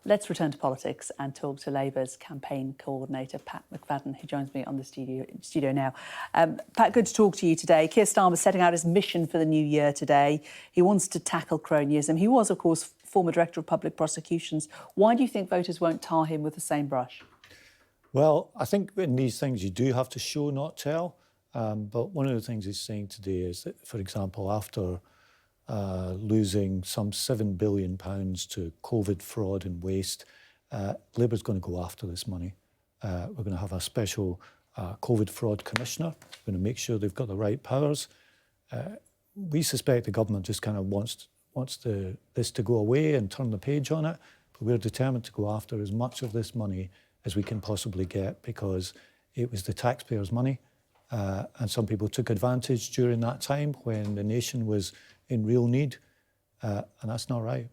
Let's return to politics and talk to Labour's campaign coordinator, Pat McFadden, who joins me on the studio now. Pat, good to talk to you today. Keir Starmer setting out his mission for the new year today. He wants to tackle cronyism. He was, of course, former Director of Public Prosecutions. Why do you think voters won't tar him with the same brush? Well, I think in these things you do have to show, not tell. But one of the things he's saying today is that, for example, after losing some £7 billion to COVID fraud and waste, Labour's going to go after this money. We're going to have a special COVID fraud commissioner. We're going to make sure they've got the right powers. We suspect the government just kind of wants this to go away and turn the page on it, but we're determined to go after as much of this money as we can possibly get, because it was the taxpayers' money. And some people took advantage during that time when the nation was in real need, and that's not right.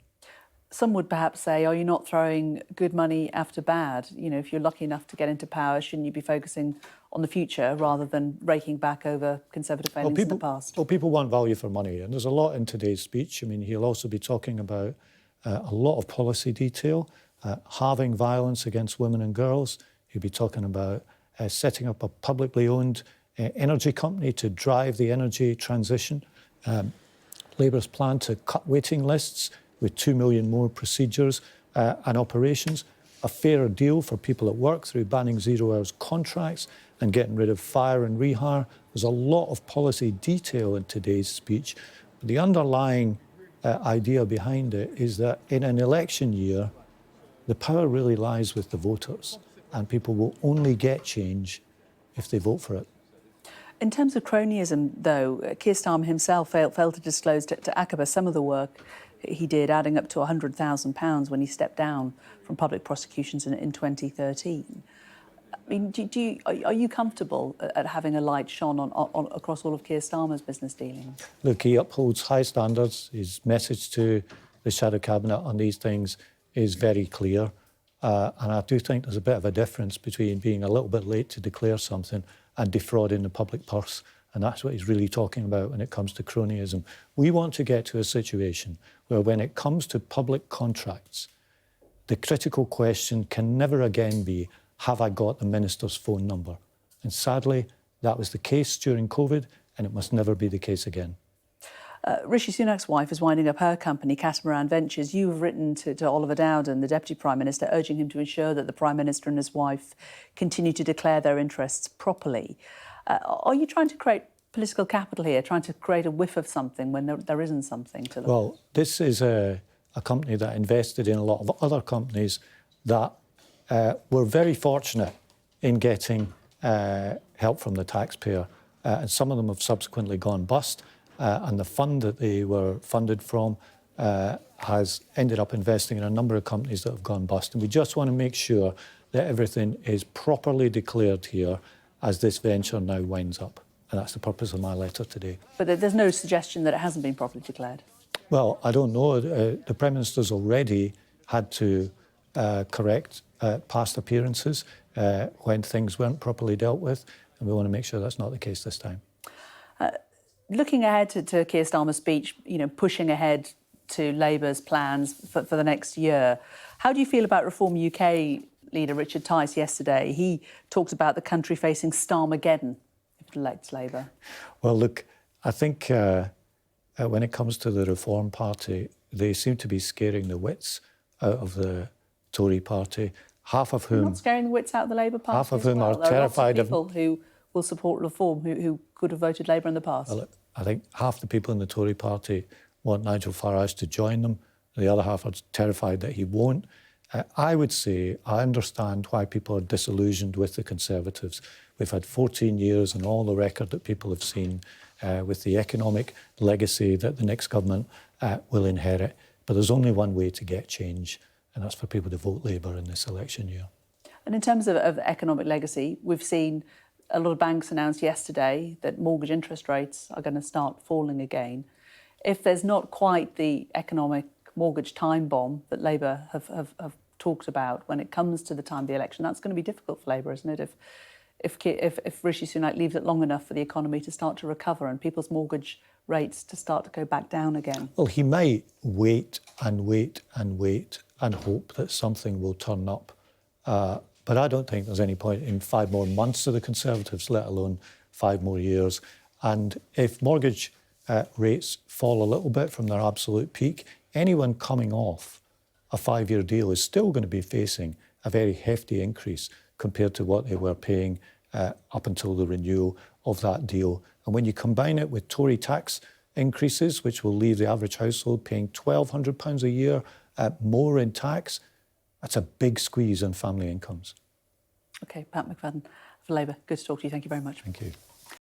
Some would perhaps say, are you not throwing good money after bad? You know, if you're lucky enough to get into power, shouldn't you be focusing on the future rather than raking back over Conservative failings in the past? Well, people want value for money, and there's a lot in today's speech. I mean, he'll also be talking about a lot of policy detail, halving violence against women and girls. He'll be talking about setting up a publicly owned energy company to drive the energy transition. Labour's plan to cut waiting lists with 2 million more procedures and operations, a fairer deal for people at work through banning 0 hours contracts and getting rid of fire and rehire. There's a lot of policy detail in today's speech. But the underlying idea behind it is that in an election year, the power really lies with the voters, and people will only get change if they vote for it. In terms of cronyism, though, Keir Starmer himself failed to disclose to Aqaba some of the work he did, adding up to £100,000 when he stepped down from public prosecutions in 2013. I mean, are you comfortable at having a light shone on across all of Keir Starmer's business dealings? Look, he upholds high standards. His message to the Shadow Cabinet on these things is very clear. And I do think there's a bit of a difference between being a little bit late to declare something and defrauding the public purse. And that's what he's really talking about when it comes to cronyism. We want to get to a situation where when it comes to public contracts, the critical question can never again be, have I got the minister's phone number? And sadly, that was the case during COVID, and it must never be the case again. Rishi Sunak's wife is winding up her company, Kasmaran Ventures. You have written to Oliver Dowden, the Deputy Prime Minister, urging him to ensure that the Prime Minister and his wife continue to declare their interests properly. Are you trying to create political capital here, trying to create a whiff of something when there isn't something to them? Well, this is a company that invested in a lot of other companies that were very fortunate in getting help from the taxpayer. And some of them have subsequently gone bust. And the fund that they were funded from has ended up investing in a number of companies that have gone bust. And we just want to make sure that everything is properly declared here as this venture now winds up. And that's the purpose of my letter today. But there's no suggestion that it hasn't been properly declared? Well, I don't know. The Prime Minister's already had to correct past appearances when things weren't properly dealt with. And we want to make sure that's not the case this time. Looking ahead to Keir Starmer's speech, you know, pushing ahead to Labour's plans for the next year, how do you feel about Reform UK leader Richard Tice yesterday? He talked about the country facing Starmergedon if it elects Labour. Well, look, I think when it comes to the Reform Party, they seem to be scaring the wits out of the Tory party, half of whom... They're not scaring the wits out of the Labour Party. Half of whom are terrified of... There are lots of people who will support reform who could have voted Labour in the past. Well, I think half the people in the Tory party want Nigel Farage to join them. The other half are terrified that he won't. I would say I understand why people are disillusioned with the Conservatives. We've had 14 years and all the record that people have seen with the economic legacy that the next government will inherit. But there's only one way to get change, and that's for people to vote Labour in this election year. And in terms of economic legacy, we've seen a lot of banks announced yesterday that mortgage interest rates are going to start falling again. If there's not quite the economic mortgage time bomb that Labour have talked about when it comes to the time of the election, that's going to be difficult for Labour, isn't it? if Rishi Sunak leaves it long enough for the economy to start to recover and people's mortgage rates to start to go back down again? Well, he might wait and wait and wait and hope that something will turn up. But I don't think there's any point in 5 more months of the Conservatives, let alone 5 more years. And if mortgage rates fall a little bit from their absolute peak, anyone coming off a 5-year deal is still going to be facing a very hefty increase compared to what they were paying up until the renewal of that deal. And when you combine it with Tory tax increases, which will leave the average household paying £1,200 a year more in tax, that's a big squeeze on family incomes. OK, Pat McFadden for Labour. Good to talk to you. Thank you very much. Thank you.